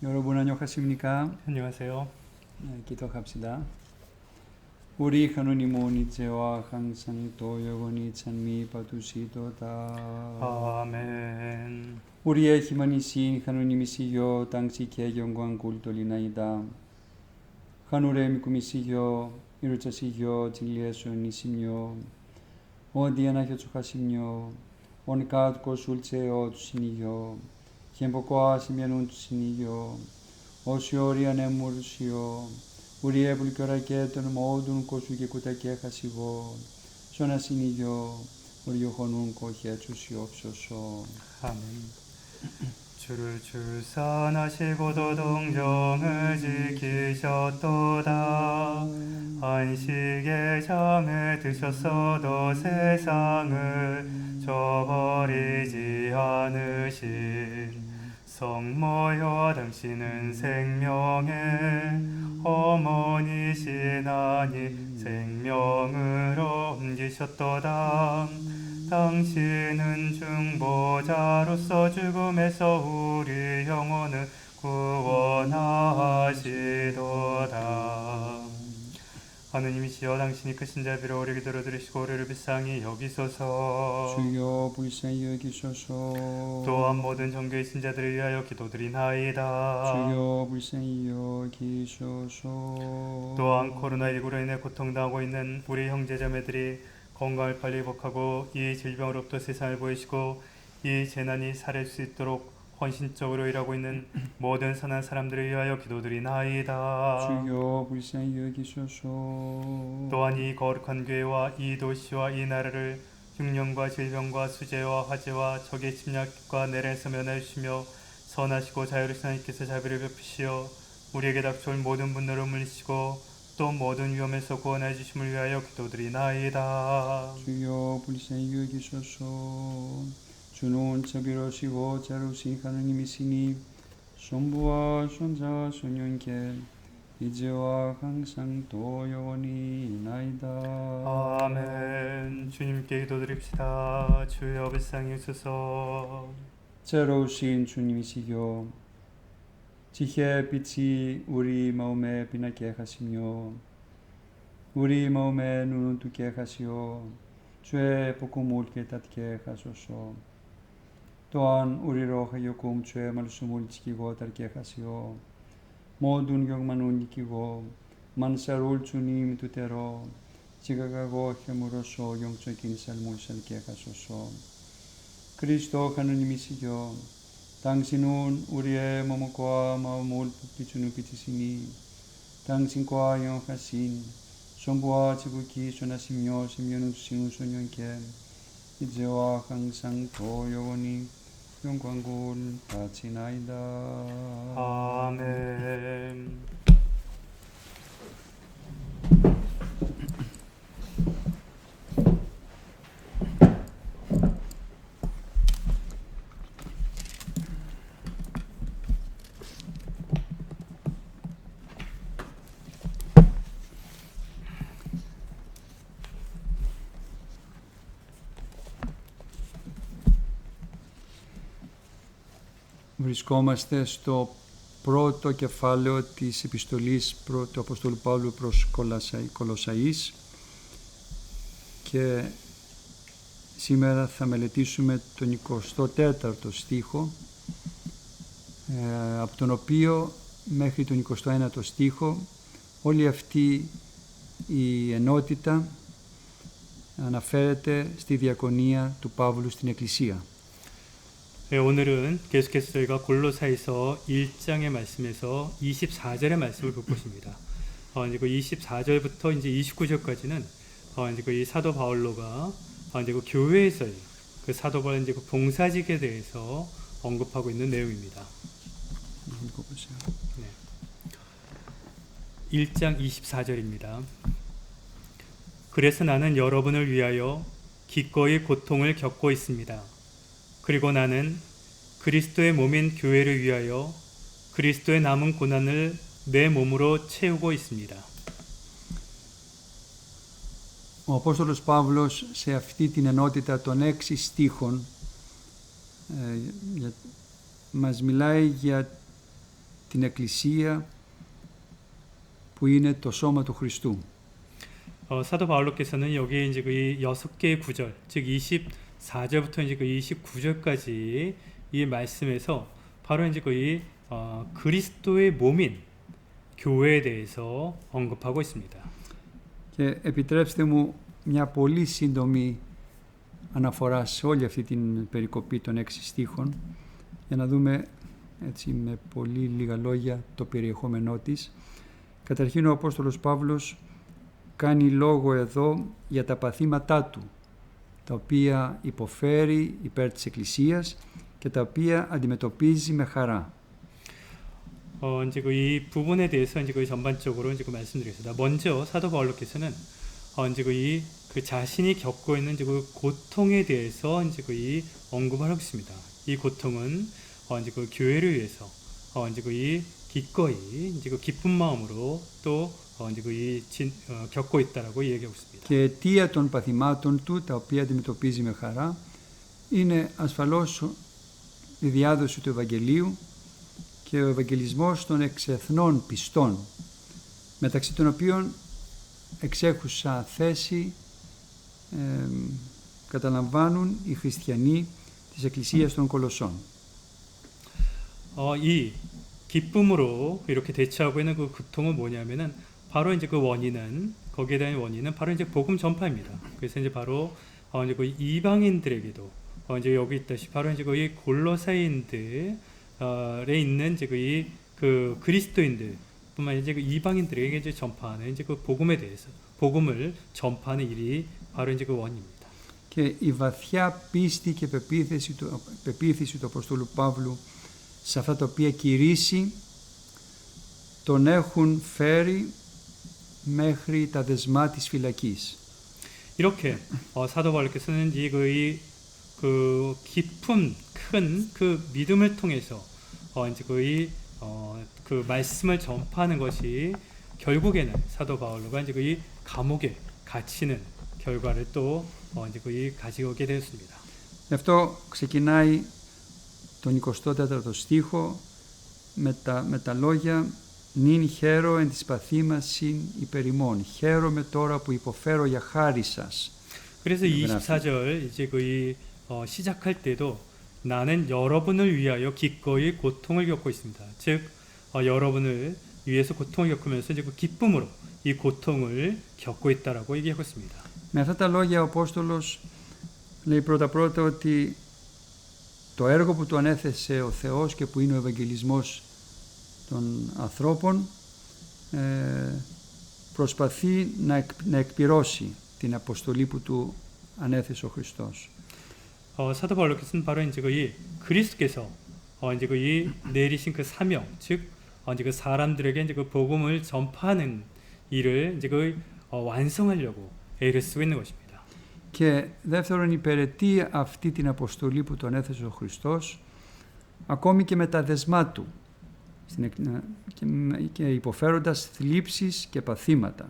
여러분 안녕하십니까? 안녕하세요. 기도합시다. 우리 하느님은 이제와 항상 또 영원히 찬미 받으시도다. 아멘. 우리의 희망이신 하느님이시여 당시께 영광 굴돌리나이다. 하늘의 믿음이시여 이루자시여 진리의 손이시며 어디에나 혀족하시며 온갖 것을 채워 주시니여 행복과 심연은 주시니여 오시오 우리 안에 물으시오 우리의 불결하게 떠는 모든 것을 깨끗하게 하시고 선하시니여 우리 영혼은 고해 주시옵소서. 아멘. 주를 출산하시고도 동정을 지키셨도다. 안식의 잠에 드셨어도 세상을 저버리지 않으신 성모여 당신은 생명의 어머니시나니 생명으로 옮기셨도다. 당신은 중보자로서 죽음에서 우리 영혼을 구원하시도다. 하느님이시여 당신이 크신 자비로 우리 기도를 들으시고 우리를 불쌍히 여기소서. 주여 불쌍히 여기소서. 또한 모든 정교의 신자들을 위하여 기도드리나이다. 주여 불쌍히 여기소서. 또한 코로나19로 인해 고통당하고 있는 우리 형제자매들이 건강을 빨리 회복하고 이 질병으로부터 세상을 보이시고 이 재난이 사라질 수 있도록 헌신적으로 일하고 있는 모든 선한 사람들을 위하여 기도드리나이다. 주여 불쌍히 여기소서. 또한 이 거룩한 교회와 이 도시와 이 나라를 흉년과 질병과 수재와 화재와 적의 침략과 내란에서 면하여 주시며 선하시고 자유로우신 하나님께서 자비를 베푸시어 우리에게 닥쳐올 모든 분노를 물리시고 또 모든 위험에서 구원해 주심을 위하여 기도드리나이다. 주여 불쌍히 여기소서. 주는 자비로우시고 자루신 하느님이시니 손부와 손자 손녀께 이제와 항상 또 영원히 나이다. 아멘. 주님께 기도드립시다. 주여 불쌍히 여기소서. 자루신 주님이시여 지혜의 빛이 우리 마음에 빛나게 하시며 우리 마음에 눈을 뜨게 하시어 죄의 복음을 깨닫게 하소서. 또한 우리로 하여금 주의 말씀을 지키고 따르게 하시어 모든 경만을 이기고 만사를 주님 뜻대로 지각하고 힘으로써 영적인 삶을 살게 하소서. 그리스도 하느님이시여 당신은 우리의 몸과 마음을 비추는 빛이시니 당신과 영하신 성부와 지극히 선하시며 심령을 주시는 소년께 이제와 항상 또 영원히 영광을 바치나이다. 아멘. Βρισκόμαστε στο πρώτο κεφάλαιο της επιστολής του Αποστόλου Παύλου προς Κολοσσαείς και σήμερα θα μελετήσουμε τον 24ο στίχο από τον οποίο μέχρι τον 21ο στίχο όλη αυτή η ενότητα αναφέρεται στη διακονία του Παύλου στην Εκκλησία. 네, 오늘은 계속해서 저희가 골로사에서 1장의 말씀에서 24절의 말씀을 볼 것입니다. 이제 그 24절부터 이제 29절까지는 이제 그 사도 바울로가 이제 그 교회에서의 그 사도 바울의 이제 그 봉사직에 대해서 언급하고 있는 내용입니다. 네. 1장 24절입니다. 그래서 나는 여러분을 위하여 기꺼이 고통을 겪고 있습니다. 그리고 나는 그리스도의 몸인 교회를 위하여 그리스도의 남은 고난을 내 몸으로 채우고 있습니다. Ο Απόστολος Παύλος σε αυτή την ενότητα των 6 στίχων μας μιλάει για την Εκκλησία που είναι το σώμα του Χριστού. 사도 바울로께서는 여기에 이제 그 6개의 구절, 즉 24절부터 이제 그 29절까지 이 말씀에서 바로 이제 그 그리스도의 몸인 교회에 대해서 언급하고 있습니다. Και επιτρέψτε μου μια πολύ σύντομη αναφορά σε όλη αυτή την περικοπή των 6 στίχων για να δούμε έτσι με πολύ λίγα λόγια το περιεχόμενό της. Καταρχήν ο Απόστολος Παύλος κάνει λόγο εδώ για τα παθήματά του, τα οποία υποφέρει υπέρ της Εκκλησίας και τα οποία αντιμετωπίζει με χαρά. 이제 이 부분에 대해서 이제 전반적으로 이제 말씀드리겠습니다. 먼저 사도 바울로께서는 이제 그 자신이 겪고 있는 이제 그 고통에 대해서 이제 이 언급을 하고 있습니다. 이 고통은 이제 그 교회를 위해서 이제 이 기꺼이 이제 그 기쁜 마음으로 또 이제 겪고 있다라고 얘기하고 있습니다. Και αιτία των παθημάτων του, τα οποία αντιμετωπίζει με χαρά, είναι ασφαλώς η διάδοση του Ευαγγελίου και ο ευαγγελισμός των εξεθνών πιστών, μεταξύ των οποίων εξέχουσα θέση καταλαμβάνουν οι χριστιανοί της Εκκλησίας των Κολοσσών. 이 기쁨으로 이렇게 대처하고 있는 그 고통은 뭐냐면은 바로 이제 그 원인은 거기에 대한 원인은 바로 이제 복음 전파입니다. 그래서 이제 바로 이제 그 이방인들에게도 이제 여기 있다시 바로 이제 그 골로새인들에 있는 이제 그 그리스도인들뿐만 이제 그 이방인들에게 이제 전파하는 이제 그 복음에 대해서 복음을 전파하는 일이 바로 이제 그 원인입니다. Και η βαθιά πίστη και πεποίθηση του Αποστόλου Παύλου σε αυτά τα οποία κηρύσσει τον έχουν φέρει μέχρι τα δεσμά της φυλακής. 이렇게 사도 바울께서는 그 깊은 큰 그 믿음을 통해서 이제 그 말씀을 전파하는 것이 결국에는 사도 바울로가 이제 이 감옥에 갇히는 결과를 또 이제 가지고 오게 되었습니다. Γι' αυτό ξεκινάει τον 24ο στίχο με τα λόγια «Νυν χαίρο εν της παθήμασιν υπερ ημών». Χαίρομαι τώρα που υποφέρω για χάρη σας. 그래서 24절 이제 시작할 때도 나는 여러분을 위하여 기꺼이 고통을 겪고 있습니다. 즉 여러분을 위해서 고통을 겪으면서 이제 그 기쁨으로 이 고통을 겪고 있다라고 얘기하고 있습니다. Με αυτά τα λόγια ο Απόστολος λέει πρώτα ότι το έργο που του ανέθεσε ο Θεός και που είναι ο Ευαγγελισμός των ανθρώπων προσπαθεί να εκπληρώσει την αποστολή που του ανέθεσε ο Χριστός. 사도 바울로께서는 바로 이제 그리스도께서 이제 이 내리신 그 사명, 즉 이제 그 사람들에게 이제 그 복음을 전파하는 일을 이제 완성하려고 애를 쓰고 있는 것입니다. Και δεύτερον, υπηρετεί αυτή την αποστολή που τον έθεσε ο Χριστός ακόμη και με τα δεσμά του και υποφέροντας θλίψεις και παθήματα.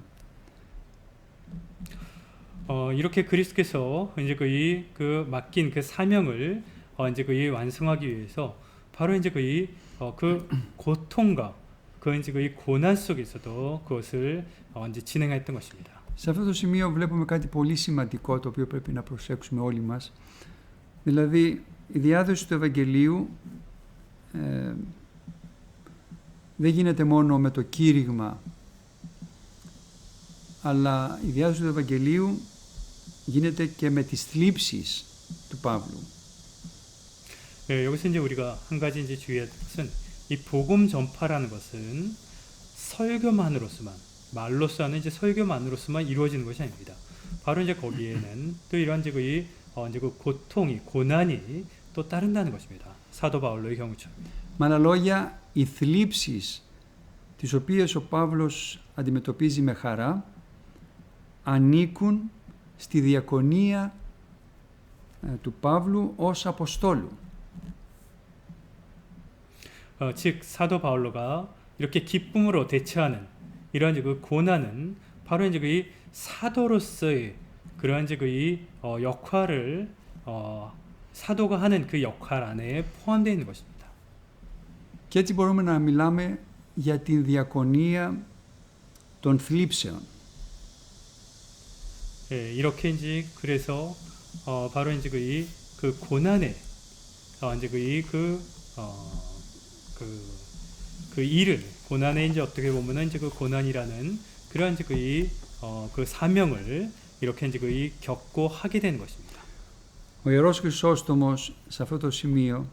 이렇게 그리스도께서 이제 그 맡긴 그 사명을 이제 완성하기 위해서 바로 이제 그 고통과 그 이제 이 고난 속에서도 그것을 이제 진행했던 것입니다. Σε αυτό το σημείο βλέπουμε κάτι πολύ σημαντικό το οποίο πρέπει να προσέξουμε όλοι μας. Δηλαδή η διάδοση του Ευαγγελίου δεν γίνεται μόνο με το κήρυγμα, αλλά η διάδοση του Ευαγγελίου γίνεται και με τις θλίψεις του Παύλου. 여기서 이제 우리가 한 가지 이제 주의할 것은 이 복음 전파라는 것은 설교만으로서만 말로써 하는 이제 설교만으로서만 이루어지는 것이 아닙니다. 바로 이제 거기에는 또 이런 이제 그 고통이 고난이 또 따른다는 것입니다. 사도 바울로의 경우처럼. Με άλλα λόγια, οι θλίψεις τις οποίες ο Παύλος αντιμετωπίζει με χαρά ανήκουν στη διακονία του Παύλου ως Αποστόλου. 즉 사도 바울로가 이렇게 기쁨으로 대처하는 이러한 그 고난은 바로 이제 그 사도로서의 그러한 이제 그 역할을 사도가 하는 그 역할 안에 포함되어 있는 것입니다. Και έτσι μπορούμε να μιλάμε για την διακονία των θλίψεων. 예, 이렇게 이제 그래서 바로 이제 그 고난에 이제 그 일을 고난에 이제 어떻게 보면은 이제 그 고난이라는 그런 이제 그 사명을 이렇게 이제 겪고 하게 되는 것입니다. Ο Ιερός Χρυσόστομος σε αυτό το σημείο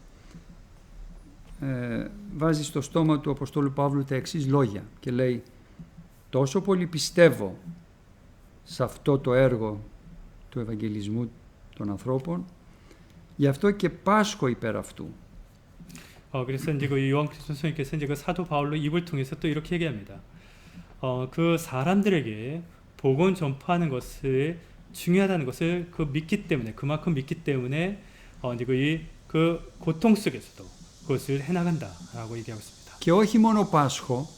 βάζει στο στόμα του Αποστόλου Παύλου τα εξής λόγια και λέει «Τόσο πολύ πιστεύω σε αυτό το έργο του Ευαγγελισμού των ανθρώπων, γι' αυτό και πάσχω υπέρ αυτού». 그래서 이제 그 요한계시록 선생님께서 이제 그 사도 바울로 입을 통해서 또 이렇게 얘기합니다. 그 사람들에게 복음 전파하는 것을 중요하다는 것을 그 믿기 때문에 그만큼 믿기 때문에 이제 그 고통 속에서도 그것을 해나간다라고 얘기하고 있습니다. Και όχι μόνο πάσχω,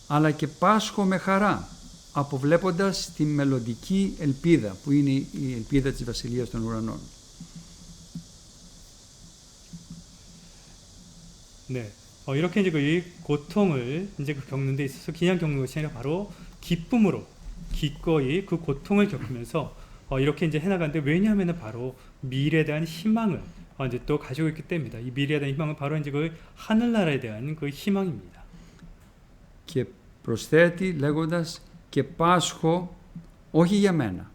αλλά και πάσχω με χαρά, αποβλέποντας τη μελλοντική ελπίδα, που είναι η ελπίδα της Βασιλείας των Ουρανών. 네, 이렇게 이제 이 고통을 이제 겪는 데 있어서 그냥 겪는 것이 아니라 바로 기쁨으로 기꺼이 그 고통을 겪으면서 이렇게 이제 해나가는데 왜냐하면 바로 미래에 대한 희망을 이제 또 가지고 있기 때문입니다. 이 미래에 대한 희망은 바로 이제 그 하늘나라에 대한 그 희망입니다. Και προσθέτει λέγοντας και πάσχω όχι για μένα,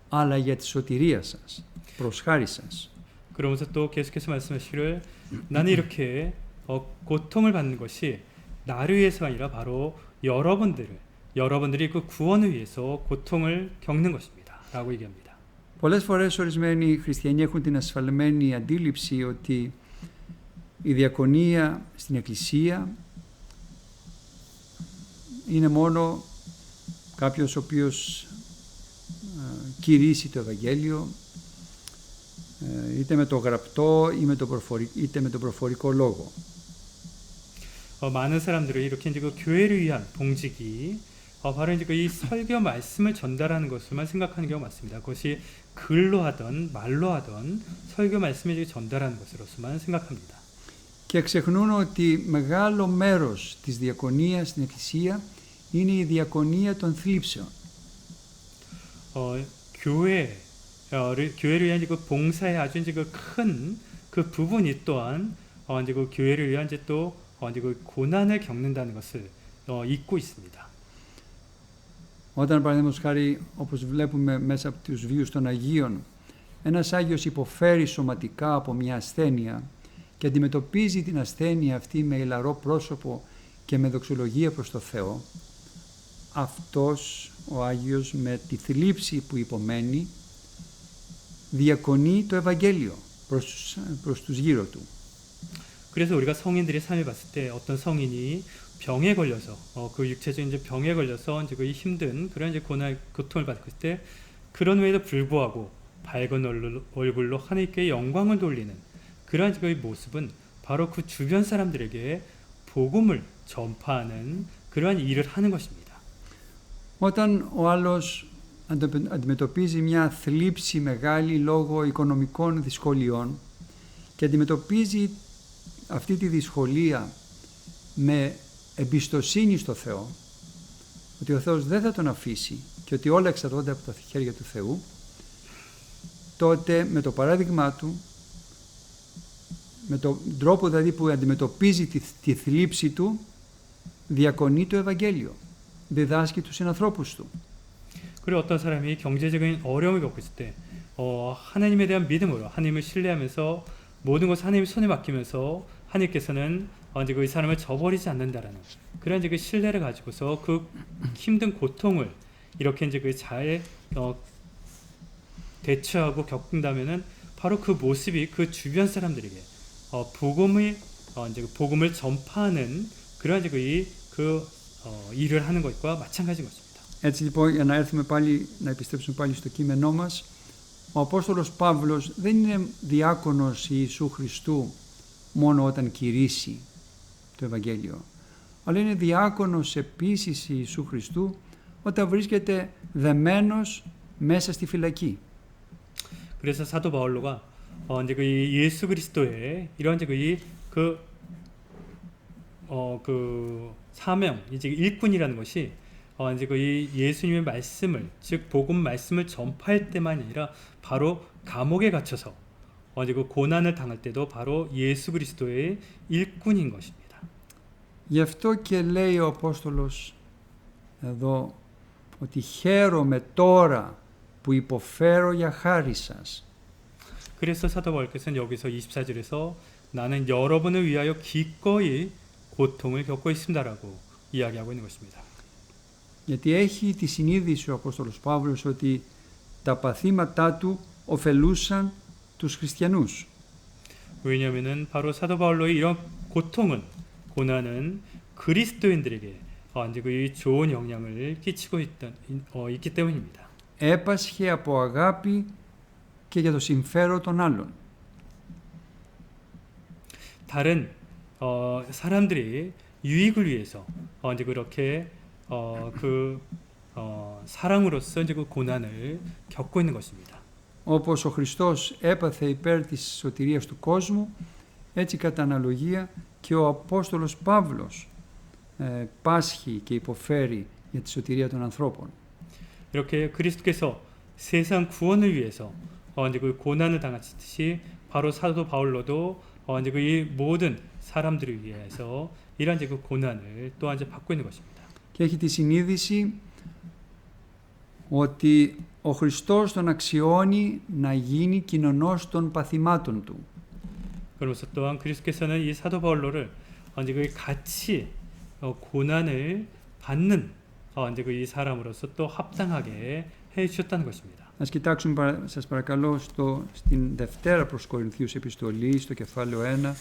αλλά για τη σωτηρία σας, προς χάρη σας. 그러면서 또 계속해서 말씀하시기를 나는 이렇게 고통을 받는 것이 나를 위해서가 아니라 바로 여러분들이 그 구원을 위해서 고통을 겪는 것입니다. 라고 얘기합니다. Πολλές φορές ορισμένοι χριστιανοί έχουν την ασφαλμένη αντίληψη ότι η διακονία στην Εκκλησία είναι μόνο κάποιος ο οποίος κηρύσσει το Ευαγγέλιο είτε με το γραπτό είτε με το προφορικό λόγο. 많은 사람들은 이렇게 이제 그 교회를 위한 봉직이 바로 이제 이 설교 말씀을 전달하는 것을만 생각하는 경우가 많습니다. 그것이 글로 하던 말로 하던 설교 말씀을 전달하는 것으로서만 생각합니다. Και ξεχνούν ότι μεγάλο μέρος της διακονίας στην Εκκλησία είναι η διακονία των θλίψεων. 교회를 위한 그 봉사의 아주 이제 그 큰 그 부분이 또한 이제 그 교회를 위한 이제 또 이제 그 고난을 겪는다는 것을 잊고 있습니다. Όταν παραδείγματος χάρη, όπως βλέπουμε μέσα από τους βίους των Αγίων, ένας Άγιος υποφέρει σωματικά από μια ασθένεια και αντιμετωπίζει την ασθένεια αυτή με ηλαρό πρόσωπο και με δοξολογία προς το Θεό, αυτός ο Άγιος με τη θλίψη που υπομένει διακονεί το Ευαγγέλιο προς τους γύρω του. 그래서 우리가 성인들의 삶을 봤을 때 어떤 성인이 병에 걸려서 그 육체적인 이제 병에 걸려서 이제 그 힘든 그런 이제 고통을 받을 때 그런 후에도 불구하고 밝은 얼굴로 하나님께 영광을 돌리는 그러한 그 모습은 바로 그 주변 사람들에게 복음을 전파하는 그러한 일을 하는 것입니다. Όταν ο άλλος αντιμετωπίζει μια θλίψη μεγάλη λόγω οικονομικών δυσκολιών και αντιμετωπίζει αυτή τη δυσκολία με εμπιστοσύνη στο Θεό, ότι ο Θεός δεν θα τον αφήσει και ότι όλα εξαρτώνται από τα χέρια του Θεού, τότε με το παράδειγμά του, με τον τρόπο δηλαδή που αντιμετωπίζει τη θλίψη του, διακονεί το Ευαγγέλιο, διδάσκει τους συνανθρώπους του. 그리고 어떤 사람이 경제적인 어려움을 겪고 있을 때 하나님에 대한 믿음으로 하나님을 신뢰하면서 모든 것을 하나님의 손에 맡기면서 하나님께서는 이제 그 사람을 저버리지 않는다라는 그런 이제 그 신뢰를 가지고서 그 힘든 고통을 이렇게 이제 그 잘 대처하고 겪는다면은 바로 그 모습이 그 주변 사람들에게 복음을 전파하는 그런 이제 일을 하는 것과 마찬가지인 것입니다. Έτσι λοιπόν, για να επιστρέψουμε πάλι στο κείμενό μας, ο Απόστολος Παύλος δεν είναι διάκονος Ιησού Χριστού μόνο όταν κηρύσσει το Ευαγγέλιο, αλλά είναι διάκονος επίσης Ιησού Χριστού όταν βρίσκεται δεμένος μέσα στη φυλακή. 그래서 사도 바울로가 이제 그 예수 그리스도의 이런 이제 그 그 사명, 이제 일꾼이라는 것이 이제 그 이 예수님의 말씀을, 즉 복음 말씀을 전파할 때만이 아니라 바로 감옥에 갇혀서 이제 그 고난을 당할 때도 바로 예수 그리스도의 일꾼인 것입니다. Γι' αυτό και λέει ο Απόστολος εδώ ότι χαίρομαι τώρα που υποφέρω για χάρη σας. 그래서 사도 바울께서는 여기서 24절에서 나는 여러분을 위하여 기꺼이 고통을 겪고 있습니다라고 이야기하고 있는 것입니다. Γιατί έχει τη συνείδηση ο Απόστολος Παύλος ότι τα παθήματά του ωφελούσαν τους χριστιανούς. 왜냐하면은 바로 사도 바울로의 이런 고난은 그리스도인들에게 이제 그 좋은 영향을 끼치고 있기 때문입니다. Έπασχε από αγάπη και για το συμφέρον των άλλων. 다른 사람들이 유익을 위해서 이제 그렇게 사랑으로서 이제 그 고난을 겪고 있는 것입니다. Όπως ο Χριστός έπαθε υπέρ της σωτηρίας του κόσμου, έτσι κατά αναλογία και ο Απόστολος Παύλος πάσχει και υποφέρει για τη σωτηρία των ανθρώπων. 이렇게 그리스도께서 세상 구원을 위해서 이제 그 고난을 당하셨듯이 바로 사도 바울로도 이제 그 이 모든 사람들을 위해서 이런 이제 그 고난을 또한 이제 받고 있는 것입니다. Και έχει τη συνείδηση ότι ο Χριστός τον αξιώνει να γίνει κοινωνός των παθημάτων του. 그러면서 또한 그리스도께서는 이 사도 바울로를 이제 그 같이 고난을 받는 이제 그 이 사람으로서 또 합당하게 해 주셨다는 것입니다. Ας κοιτάξουμε σας παρακαλώ στην Δευτέρα προς Κορινθίους επιστολή, στο κεφάλαιο 1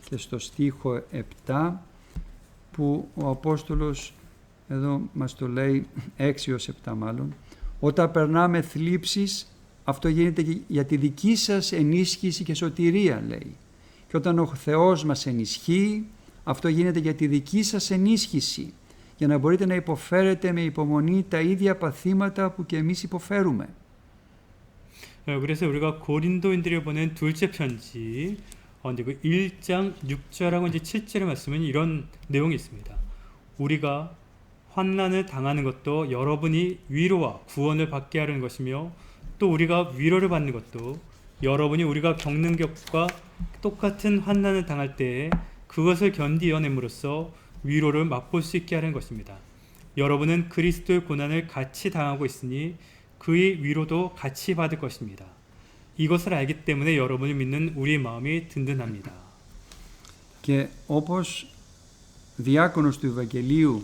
και στο στίχο 7, που ο Απόστολος εδώ μας το λέει 6 ως 7 μάλλον. Όταν περνάμε θλίψεις, αυτό γίνεται για τη δική σας ενίσχυση και σωτηρία, λέει. Και όταν ο Θεός μας ενισχύει, αυτό γίνεται για τη δική σας ενίσχυση, για να μπορείτε να υποφέρετε με υπομονή τα ίδια παθήματα που και εμείς υποφέρουμε. 그래서 우리가 고린도인들에 보낸 둘째 편지 이제 그 1장 6절하고 이제 7절의 말씀은 이런 내용이 있습니다. 우리가 환난을 당하는 것도 여러분이 위로와 구원을 받게 하려는 것이며 또 우리가 위로를 받는 것도 여러분이 우리가 겪는 것과 똑같은 환난을 당할 때에 그것을 견디어냄으로써 위로를 맛볼 수 있게 하는 것입니다. 여러분은 그리스도의 고난을 같이 당하고 있으니 그의 위로도 같이 받을 것입니다. 이것을 알기 때문에 여러분을 믿는 우리의 마음이 든든합니다. Και όπως διάκονος του Ευαγγελίου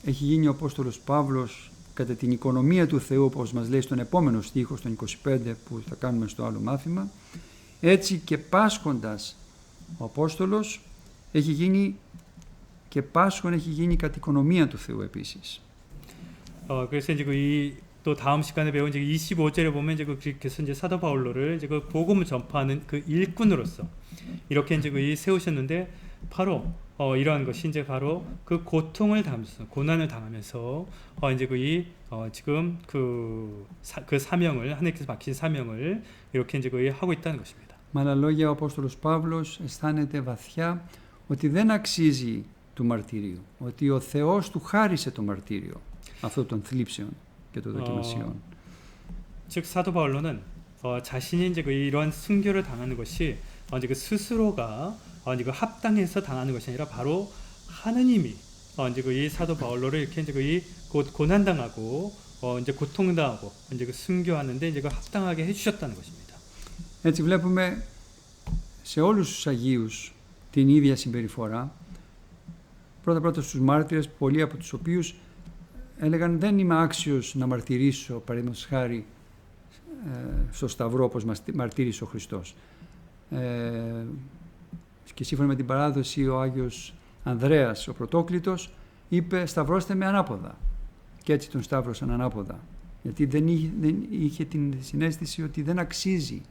έχει γίνει ο Απόστολος Παύλος κατά την οικονομία του Θεού, όπως μας λέει στον επόμενο στίχο, στον 25 που θα κάνουμε στο άλλο μάθημα, έτσι και πάσχοντας ο Απόστολος έχει γίνει και πάσχων έχει γίνει κατά οικονομία του Θεού επίσης. 그래서 이제 또 다음 시간에 배운 이제 25절에 보면 이제 그래서 이제 사도 바울로를 이제 그 복음을 전파하는 그 일꾼으로서 이렇게 이제 세우셨는데 바로 이러한 것이 이제 바로 그 고통을 당하면서 고난을 당하면서 이제 지금 그 사명을 하나님께서 맡긴 사명을 이렇게 이제 하고 있다는 것입니다. Με άλλα λόγια, ο Απόστολος Παύλος αισθάνεται βαθιά ότι δεν αξίζει του μαρτυρίου, ότι ο Θεός του χάρισε το μαρτύριο αυτών των θλίψεων και των δοκιμασιών. 즉 사도 바울로는 자신이 이제 이러한 순교를 당하는 것이 이제 그 스스로가 이제 그 합당해서 당하는 것이 아니라 바로 하느님이 이제 이 사도 바울로를 이렇게 이제 고난 당하고 이제 고통 당하고 이제 그 순교하는데 이제 그 합당하게 해주셨다는 것입니다. Έτσι βλέπουμε σε όλους τους Αγίους την ίδια συμπεριφορά. Πρώτα στους μάρτυρες, πολλοί από τους οποίους έλεγαν δεν είμαι άξιος να μαρτυρήσω, παραδείγματος χάρη, στο Σταυρό όπως μαρτύρησε ο Χριστός. Και σύμφωνα με την παράδοση ο Άγιος Ανδρέας, ο Πρωτόκλητος, είπε σταυρώστε με ανάποδα. Και έτσι τον σταύρωσαν ανάποδα. Γιατί δεν είχε την συναίσθηση ότι δεν αξίζει,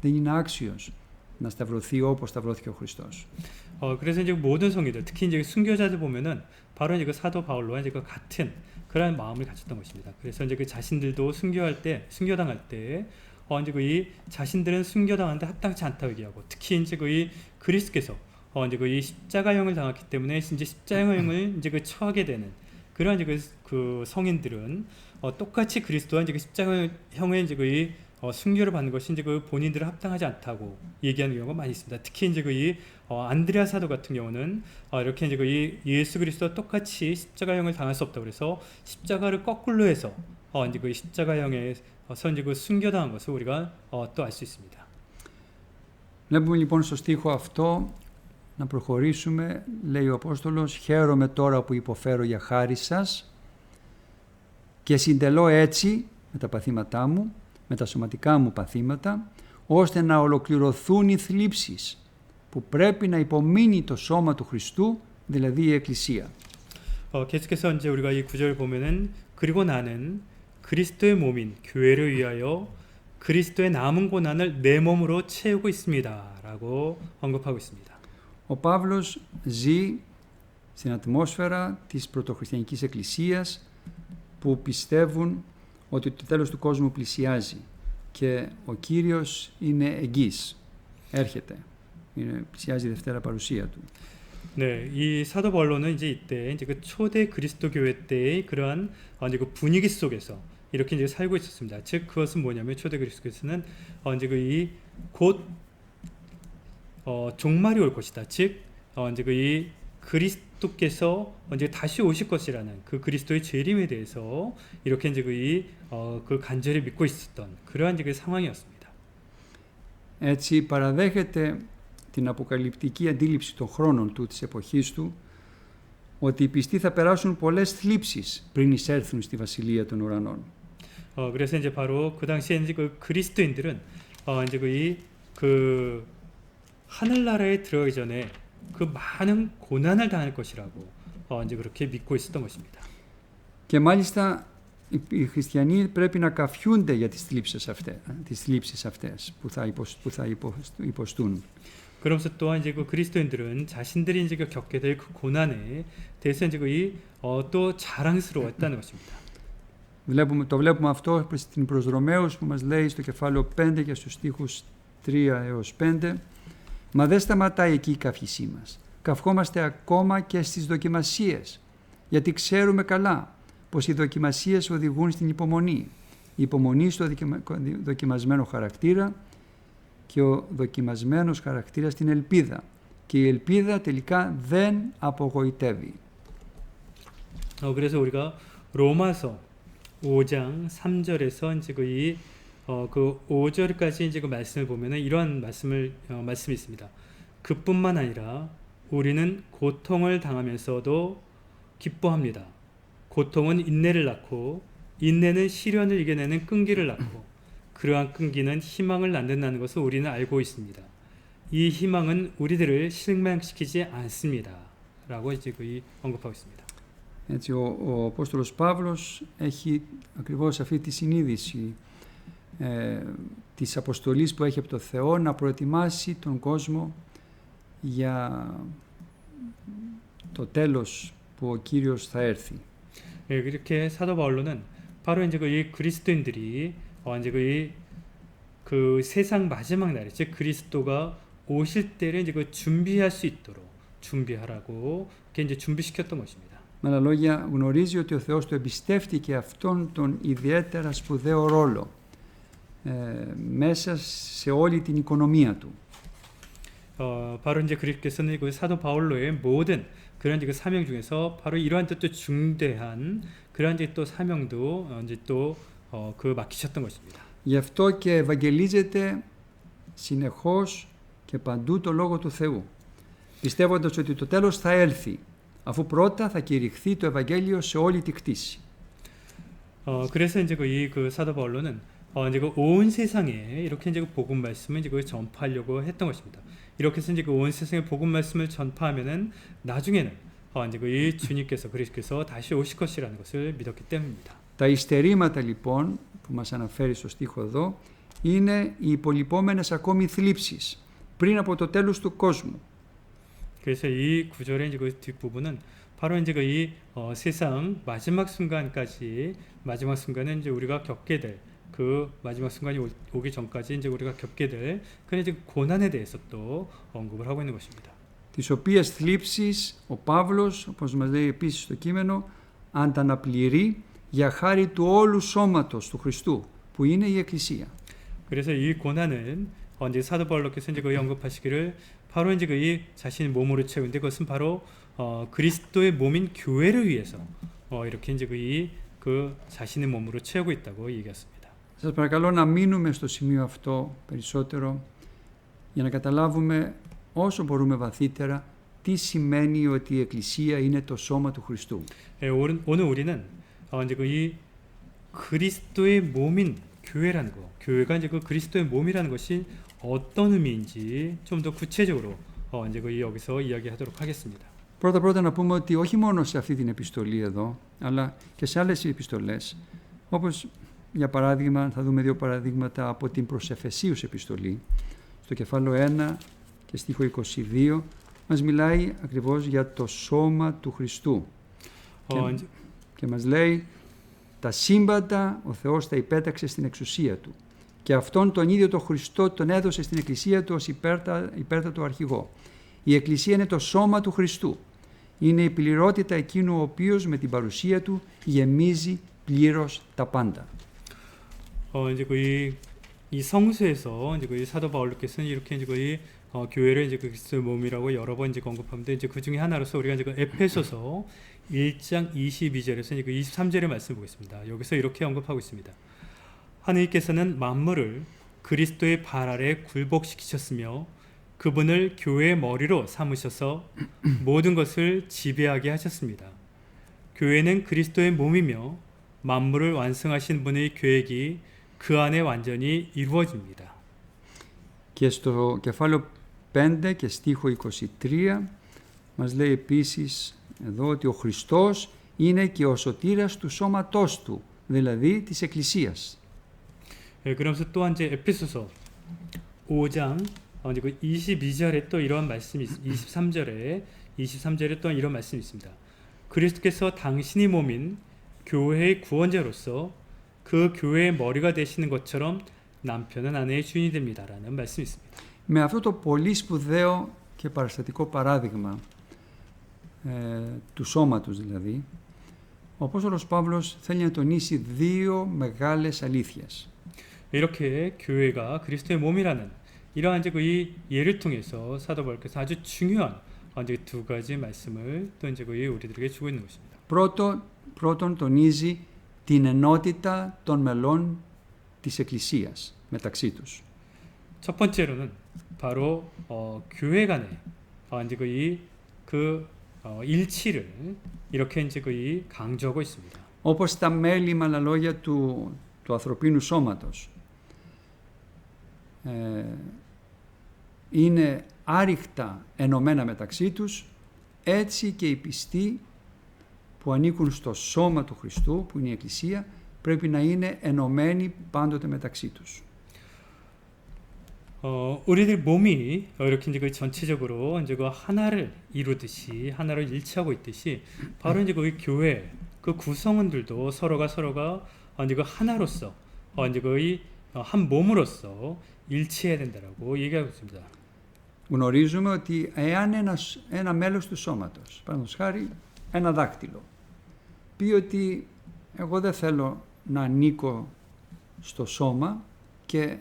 δεν είναι άξιος να σταυρωθεί όπως σταυρώθηκε ο Χριστός. 그래서 이제 모든 성도들, 특히 이제 순교자들 보면은 바로 이제 그 사도 바울로와 이제 그 같은 그런 마음을 가졌던 것입니다. 그래서 이제 그 자신들도 순교당할 때 이제 이 자신들은 순교당하는데 합당치 않다고 얘기하고, 특히 이제 그리스도께서 이제 그 이 십자가형을 당했기 때문에 이제 십자가형을 이제 그 처하게 되는 그런 이제 그 성인들은 똑같이 그리스도와 이제 그 십자가형의 이제 그 순교를 받는 것이 이제 그 본인들은 합당하지 않다고 얘기하는 경우가 많이 있습니다. 특히 이제 그 안드레아 사도 같은 경우는 이렇게 이제 그 예수 그리스도와 똑같이 십자가형을 당할 수 없다고 그래서 십자가를 거꾸로 해서 이제 그 십자가형에서 이제 그 순교당한 것을 우리가 또 알 수 있습니다. Βλέπουμε λοιπόν στο στίχο αυτό να προχωρήσουμε, λέει ο Απόστολος, χαίρομαι τώρα που υποφέρω για χάρη σας και συντελώ έτσι με τα παθήματά μου, με τα σωματικά μου παθήματα, ώστε να ολοκληρωθούν οι θλίψεις που πρέπει να υπομείνει το σώμα του Χριστού, δηλαδή η Εκκλησία. 계속해서 이제 우리가 이 구절을 보면은 그리고 나는 그리스도의 몸인 교회를 위하여 그리스도의 남은 고난을 내 몸으로 채우고 있습니다라고 언급하고 있습니다. Ο Παύλος ζει στην ατμόσφαιρα της πρωτοχριστιανικής εκκλησίας που πιστεύουν ότι το τέλος του κόσμου πλησιάζει και ο Κύριος είναι εγγύς, έρχεται, πλησιάζει η Δευτέρα παρουσία Του. 네, 이 사도 바울로는 이제 이때 이제 그 초대 그리스도 교회 때의 그러한 이제 그 분위기 속에서 이렇게 이제 살고 있었습니다. 즉 그것은 뭐냐면 초대 그리스도께서는 이제 그 이 곧 종말이 올 것이다. 즉 이제 그 이 그리스도께서 이제 다시 오실 것이라는 그 그리스도의 재림에 대해서 이렇게 이제 그 간절히 믿고 있었던 그러한 이제 그 상황이었습니다. Έτσι παραδέχεται την αποκαλυπτική αντίληψη των χρόνων του, της εποχής του, ότι οι πιστοί θα περάσουν πολλές θλίψεις πριν εισέλθουν στη Βασιλεία των Ουρανών. 그래서 이제 바로 그 당시에 이제 그 그리스도인들은 이제 그 하늘나라에 들어가기 전에 그 많은 고난을 당할 것이라고 이제 그렇게 믿고 있었던 것입니다. Και μάλιστα οι χριστιανοί πρέπει να καφιούνται για τις θλίψεις αυτές που θα υποστούν. 그러면서 또한 이제 그 그리스도인들은 자신들이 이제 겪게 될 그 고난에 대해서 이제 또 자랑스러웠다는 것입니다. Το βλέπουμε αυτό στην προς Ρωμαίους που μας λέει στο κεφάλαιο 5 και στους στίχους 3 έως 5. Μα δεν σταματάει εκεί η καύχησή μας. Καυχόμαστε ακόμα και στις δοκιμασίες, γιατί ξέρουμε καλά πως οι δοκιμασίες οδηγούν στην υπομονή. Η υπομονή στο δοκιμασμένο χαρακτήρα και ο δοκιμασμένος χαρακτήρας στην ελπίδα. Και η ελπίδα τελικά δεν απογοητεύει. 그래서 우리가 로마서 5장 3절에서 이제 그 5절까지 이제 그 말씀을 보면은 이러한 말씀이 있습니다. 그뿐만 아니라 우리는 고통을 당하면서도 기뻐합니다. 고통은 인내를 낳고 인내는 시련을 이겨내는 끈기를 낳고 그러한 끈기는 희망을 낳는다는 것을 우리는 알고 있습니다. 이 희망은 우리들을 실망시키지 않습니다. 라고 이제 언급하고 있습니다. Έτσι, ο Απόστολος Παύλος έχει ακριβώς αυτή τη συνείδηση της αποστολής που έχει από το Θεό να προετοιμάσει τον κόσμο για το τέλος που ο Κύριος θα έρθει. 이렇게 사도 바울로는 바로 이제 이 그리스도인들이 이제 그 세상 마지막 날에 즉 그리스도가 오실 때를 이제 준비할 수 있도록 준비하라고 이렇게 이제 준비시켰던 것입니다. Με άλλα λόγια, γνωρίζει ότι ο Θεός του εμπιστεύτηκε αυτόν τον ιδιαίτερα σπουδαίο ρόλο μέσα σε όλη την οικονομία του. 바로 이제 그리스도께서는 그 사도 바울로의 모든 그런 그 사명 중에서 바로 이러한 또 중대한 그런 이제 또 사명도 이제 또 그 맡기셨던 것입니다. Γι' αυτό και ευαγγελίζεται συνεχώς και παντού το Λόγο του Θεού, πιστεύοντας ότι το τέλος θα έλθει, αφού πρώτα θα κηρυχθεί το Ευαγγέλιο σε όλη τη κτήση. 그래서 이제 그 사도 바울로는 이제 온 세상에 이렇게 이제 복음 말씀을 이제 전파하려고 했던 것입니다. 이렇게 해서 이제 온 세상에 복음 말씀을 전파하면은 나중에는 이제 이 주님께서 그리스도께서 다시 오실 것이라는 것을 믿었기 때문입니다. Τα υστερήματα λοιπόν που μας αναφέρει στο στίχο εδώ είναι οι υπολοιπόμενες ακόμη θλίψεις πριν από το τέλος του κόσμου. 그래서 이 구절의 이제 그 뒷부분은 바로 이제 이 세상 마지막 순간까지 마지막 순간은 이제 우리가 겪게 될 그 마지막 순간이 오기 전까지 이제 우리가 겪게 될 그런 이제 고난에 대해서 또 언급을 하고 있는 것입니다. τις οποίες θλίψεις ο Παύλος, όπως μας λέει επίσης στο κείμενο, ανταναπληρεί για χάρη του όλου σώματος του Χριστού, που είναι η Εκκλησία. 그래서 이 고난은 이제 사도 바울로께서 이제 거기 언급하시기를 바로 이제 이 자신의 몸으로 채우는데 그것은 바로 그리스도의 몸인 교회를 위해서 이렇게 이제 그 자신의 몸으로 채우고 있다고 얘기했습니다. Σας παρακαλώ να μείνουμε στο σημείο αυτό περισσότερο για να καταλάβουμε όσο μπορούμε βαθύτερα τι σημαίνει ότι η Εκκλησία είναι το σώμα του Χριστού. 오늘 우리는 이제 이 그리스도의 몸인 교회라는 거, 교회가 이제 그 그리스도의 몸이라는 것이 어떤 의미인지 좀 더 구체적으로 이제 여기서 이야기하도록 하겠습니다. Πρώτα να πούμε ότι όχι μόνο σε αυτή την επιστολή εδώ, αλλά και σε άλλες επιστολές, όπως για παράδειγμα, θα δούμε δύο παραδείγματα από την προς Εφεσίους επιστολή, στο κεφάλαιο 1 και στίχο 22, μας μιλάει ακριβώς για το σώμα του Χριστού. Και μας λέει, τα σύμπαντα ο Θεός τα υπέταξε στην εξουσία Του και αυτόν τον ίδιο τον Χριστό τον έδωσε στην Εκκλησία Του ως υπέρτατο αρχηγό. Η Εκκλησία είναι το σώμα του Χριστού. Είναι η πληρότητα εκείνου ο οποίος με την παρουσία Του γεμίζει πλήρως τα πάντα. 이제 이 성서에서 이제 이 사도 바울께서는 이렇게 이제 교회를 이제 그리스도의 몸이라고 여러 번 이제 언급하는데 이제 그 중에 하나로서 우리가 이제 에페소서 1장 22절에서 이제 23절의 말씀을 보겠습니다. 여기서 이렇게 언급하고 있습니다. 하느님께서는 만물을 그리스도의 발 아래 굴복시키셨으며 그분을 교회의 머리로 삼으셔서 모든 것을 지배하게 하셨습니다. 교회는 그리스도의 몸이며 만물을 완성하신 분의 계획이 그 안에 완전히 이루어집니다. Και στο κεφάλαιο 5 και στίχο 23 μας λέει επίσης εδώ ότι ο Χριστός είναι και ο σωτήρας του σώματός Του, δηλαδή της Εκκλησίας. 그러면서 또한 이제 에페소서 5장 이제 그 22절에 또 이러한 말씀이 23절에 또 이런 말씀이 있습니다. 그리스도께서 당신이 몸인 교회의 구원자로서 그 교회의 머리가 되시는 것처럼 남편은 아내의 주인이 됩니다라는 말씀이 있습니다. Με αυτό το πολύ σπουδαίο και παραστατικό παράδειγμα του σώματος δηλαδή, ο Απόστολος Παύλος θέλει να τονίσει δύο μεγάλες αλήθειες. 이렇게 교회가 그리스도의 몸이라는 이러한 이제 이 예를 통해서 사도 바울께서 아주 중요한 이제 두 가지 말씀을 또 이제 우리들에게 주고 있는 것입니다. Πρώτον τονίζει την ενότητα των μελών της Εκκλησίας μεταξύ τους. 첫 번째로는 바로 교회 간에 이제 그 일치를 이렇게 이제 강조하고 있습니다. Όπως τα μέλη με άλλα λόγια του ανθρωπίνου σώματος είναι άρρηκτα ενωμένα μεταξύ τους, έτσι και οι πιστοί που ανήκουν στο σώμα του Χριστού, που είναι η Εκκλησία, πρέπει να είναι ενωμένοι πάντοτε μεταξύ τους. 우리들 몸이 이렇게 이제 전체적으로 이제 하나를 이루듯이 하나를 일치하고 있듯이 바로 이제 교회 그 구성원들도 서로가 이제 하나로서 이제 한 몸으로서 일치해야 된다라고 얘기하고 있습니다. Γνωρίζουμε ότι εάν ένα μέλος του σώματος, παραδείγματος χάρη ένα δάκτυλο, πει ότι εγώ δεν θέλω να ανήκω στο σώμα και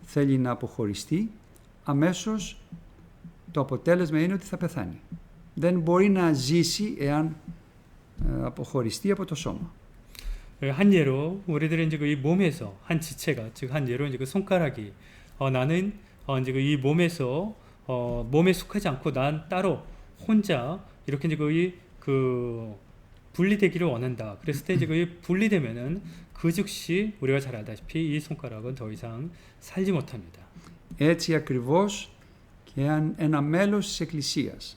θέλει να αποχωριστεί, αμέσως το αποτέλεσμα είναι ότι θα πεθάνει. Δεν μπορεί να ζήσει εάν αποχωριστεί από το σώμα. 한 예로 우리들은 이제 이 몸에서 한 지체가 즉 한 예로 이제 그 손가락이 나는 이제 이 몸에서 몸에 속하지 않고 난 따로 혼자 이렇게 이제 그 분리되기를 원한다. 그랬을 때 이제 분리되면은 그 즉시 우리가 잘 알다시피 이 손가락은 더 이상 살지 못합니다. Έτσι ακριβώς και αν ένα μέλος της Εκκλησίας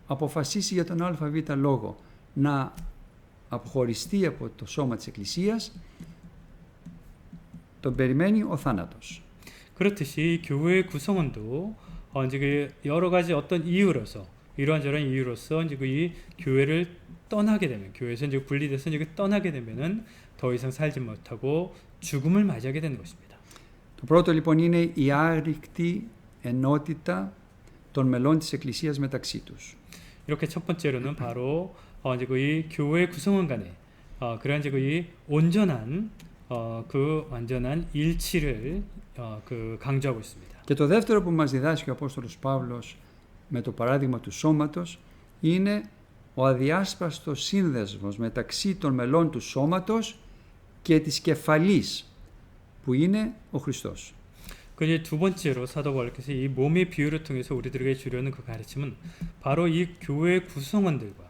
αποφασίσει για τον ΑΒ λόγο να αποχωριστεί από το σώμα της Εκκλησίας, τον περιμένει ο θάνατος. 그렇듯이 교회의 구성원도 이제 여러 가지 어떤 이유로서 이러한저러한 이유로서 이제 이 교회를 떠나게 되면 교회에서 이제 분리돼서 이제 떠나게 되면은 더 이상 살지 못하고 죽음을 맞이하게 되는 것입니다. Το πρώτο λοιπόν είναι η άρρηκτη ενότητα των μελών της Εκκλησίας μεταξύ τους. 이렇게 첫 번째로는 바로 이제 이 교회 구성원 간에 그러한 이제 이 온전한 그 완전한 일치를 그 강조하고 있습니다. Και το δεύτερο που μας διδάσκει ο Απόστολος Παύλος με το παράδειγμα του σώματος είναι ο αδιάσπαστος σύνδεσμος μεταξύ των μελών του σώματος και της κεφαλής που είναι ο Χριστός. 그 이제 두 번째로 사도 바울께서 이 몸의 비유를 통해서 우리들에게 주려는 그 가르침은 바로 이 교회 구성원들과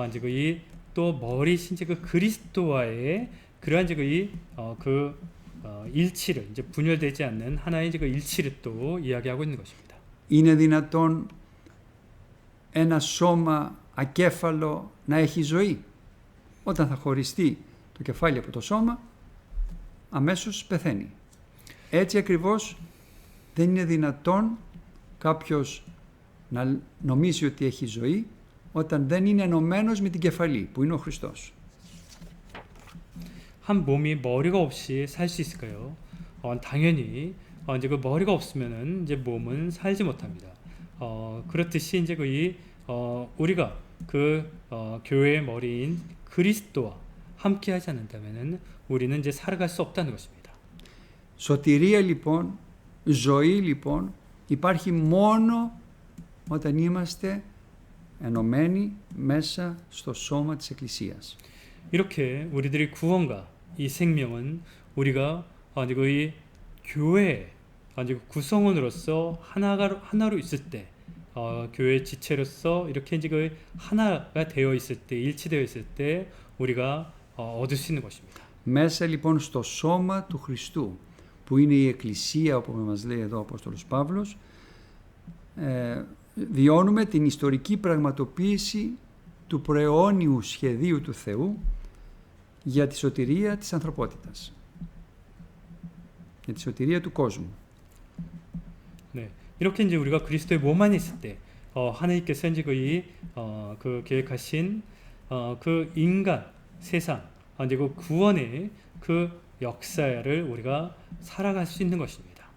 이제 이또 머리신 그 그리스도와의 그러한 이제 그 일치를 이제 분열되지 않는 하나의 이제 그 일치를 또 이야기하고 있는 것입니다. Είναι δυνατόν ένα σώμα ακέφαλο να έχει ζωή? Όταν θα χωριστεί το κεφάλι από το σώμα, αμέσως πεθαίνει. Έτσι ακριβώς δεν είναι δυνατόν κάποιος να νομίζει ότι έχει ζωή όταν δεν είναι ενωμένος με την κεφαλή που είναι ο Χριστός. 한 몸이 머리가 없이 살 수 있을까요? 당연히 이제 그 머리가 없으면은 이제 몸은 살지 못합니다. 그렇듯이 이제 우리가 그 교회의 머리인 그리스도와 함께하지 않는다면은 우리는 이제 살아갈 수 없다는 것입니다. Σωτηρία λοιπόν, ζωή λοιπόν υπάρχει μόνο όταν είμαστε ενωμένοι μέσα στο σώμα της Εκκλησίας. 이렇게 우리들의 구원과 이 생명은 우리가 이제 이 교회 이제 구성원으로서 하나로 있을 때 교회 지체로서 이렇게 이제 그 하나가 되어 있을 때 일치되어 있을 때 우리가 얻을 수 있는 것입니다. Μέσα λοιπόν στο σώμα του Χριστού που είναι η Εκκλησία, όπως μας λέει εδώ ο Απόστολος Παύλος, βιώνουμε την ιστορική πραγματοποίηση του προαιώνιου σχεδίου του Θεού για τη σωτηρία της ανθρωπότητας, για τη σωτηρία του κόσμου. 네, 이렇게 이제 우리가 그리스도의 몸 안에 있을 때 하나님께서 이제 그 계획하신 그 인간 세상 이제 그 구원의 그 역사를 우리가 살아갈 수 있는 것입니다.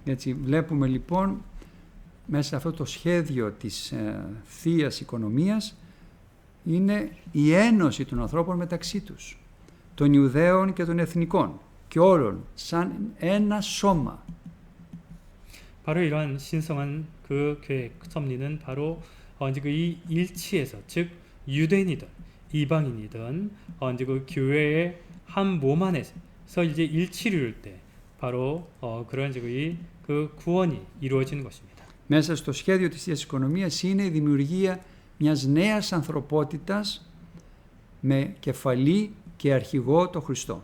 Έτσι βλέπουμε λοιπόν μέσα σε αυτό το σχέδιο της θείας οικονομίας είναι η ένωση των ανθρώπων μεταξύ τους, των Ιουδαίων και των εθνικών και όλων σαν ένα σώμα. 바로 이러한 신성한 그 계획 섭리는 바로 이제 이 일치에서 즉 유대인이든 이방인이든 이제 그 교회의 한 몸 안에서 이제 일치를 이룰 때 바로 그런 이제 그 구원이 이루어지는 것입니다. Μέσα στο σχέδιο της θείας οικονομίας είναι η δημιουργία μιας νέας ανθρωπότητας με κεφαλή και αρχηγό το Χριστό.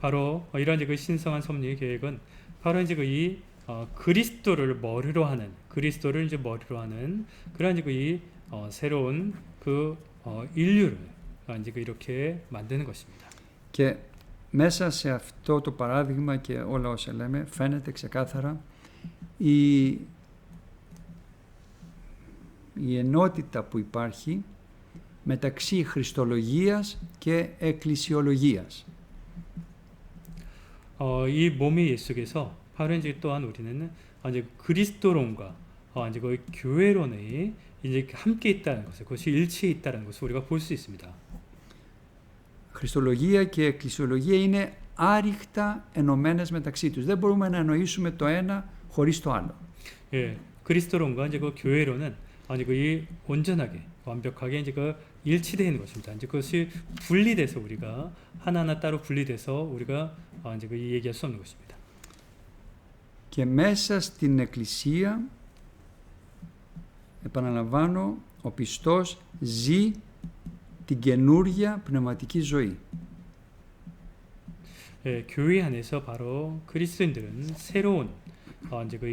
바로 이런 이제 그 신성한 섭리의 계획은 바로 이제 이 그리스도를 머리로 하는 그리스도를 이제 머리로 하는 그런 이제 이 새로운 그 인류를 이제 이렇게 만드는 것입니다. Και μέσα σε αυτό το παράδειγμα και όλα όσα λέμε φαίνεται ξεκάθαρα η ενότητα που υπάρχει μεταξύ χριστολογίας και εκκλησιολογίας. 이 몸의 예수께서 바로 이제 또한 우리는 이제 그리스도론과 이제 그 교회론이 이제 함께 있다는 것을 그것이 일치해 있다는 것을 우리가 볼 수 있습니다. Χριστολογία και εκκλησιολογία είναι άρρηκτα ενωμένες μεταξύ τους. Δεν μπορούμε να εννοήσουμε το ένα χωρίς το άλλο. 예, 그리스도론과 이제 그 교회론은 이제 그 온전하게 완벽하게 이제 그 일치되어 있는 것입니다. 이제 그것이 분리돼서 우리가 하나하나 따로 분리돼서 우리가 이제 그 얘기할 수 없는 것입니다. Και μέσα στην εκκλησία, επαναλαμβάνω, ο πιστός ζει την καινούργια πνευματική ζωή. 예, 교회 안에서 바로 그리스도인들은 새로운 이제 그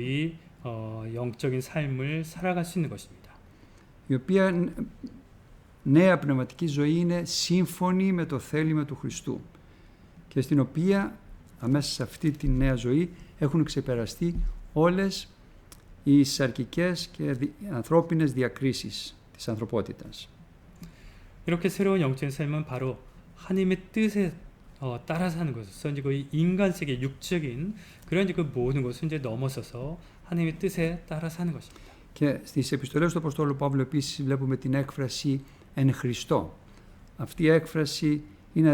영적인 삶을 살아갈 수 있는 것입니다. Η οποία νέα πνευματική ζωή είναι σύμφωνη με το θέλημα του Χριστού και στην οποία αμέσα σε αυτή τη νέα ζωή έχουν ξεπεραστεί όλες οι σαρκικές και ανθρώπινες διακρίσεις της ανθρωπότητας. 이렇게 새로운 영적인 삶은 바로 하나님의 뜻에 따라 사는 것으로서 이제 그 인간 세계 육적인 그런 이제 그 모든 것을 이제 넘어서서 하나님의 뜻에 따라 사는 것입니다. Και στις επιστολές του Αποστόλου Παύλου επίσης βλέπουμε την έκφραση «εν Χριστώ». Αυτή η έκφραση είναι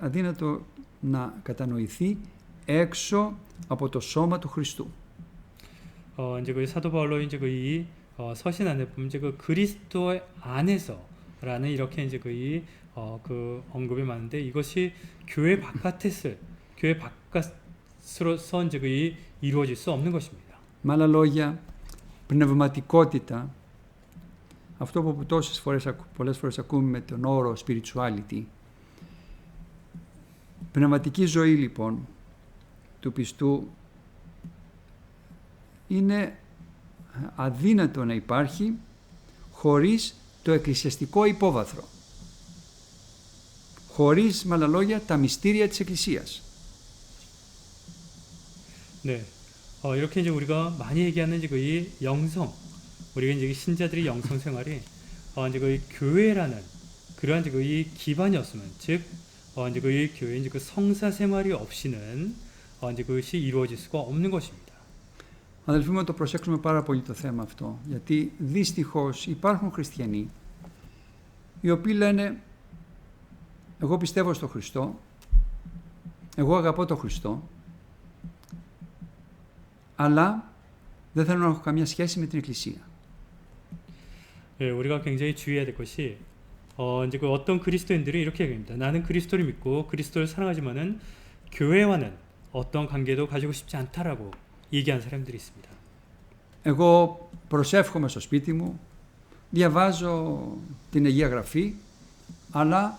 αδύνατο να κατανοηθεί έξω από το σώμα του Χριστού. 이제 그 사도 바울로 이제 그 서신 안에 보면 이제 그 그리스도 안에서라는 이렇게 이제 그 언급이 많은데 이것이 교회 바깥으로서 이제 그 이루어질 수 없는 것입니다. Με άλλα λόγια, πνευματικότητα, αυτό που πολλές φορές ακούμε με τον όρο spirituality, πνευματική ζωή λοιπόν του πιστού είναι αδύνατο να υπάρχει χωρίς το εκκλησιαστικό υπόβαθρο, χωρίς με άλλα λόγια τα μυστήρια της Εκκλησίας. 네, 이렇게 이제 우리가 많이 얘기하는 이제 그 영성, 우리가 이제 신자들의 영성 생활이 이제 그 교회라는 그러한 이제 그 기반이 없으면, 즉 이제 그 교회 이제 그 성사 생활이 없이는 이제 그것이 이루어질 수가 없는 것입니다. Αδελφοί μου, το προσέξουμε πάρα πολύ το θέμα αυτό, γιατί δυστυχώς υπάρχουν χριστιανοί οι οποίοι λένε εγώ πιστεύω στο Χριστό, εγώ αγαπώ τον Χριστό, αλλά δεν θέλω να έχω καμία σχέση με την Εκκλησία. 예, 우리가 굉장히 주의해야 될 것이 이제 그 어떤 그리스도인들이 이렇게 얘기합니다. 나는 그리스도를 믿고 그리스도를 사랑하지만은 교회와는 어떤 관계도 가지고 싶지 않다라고 얘기한 사람들이 있습니다. Εγώ προσεύχομαι στο σπίτι μου, διαβάζω την Αγία Γραφή, αλλά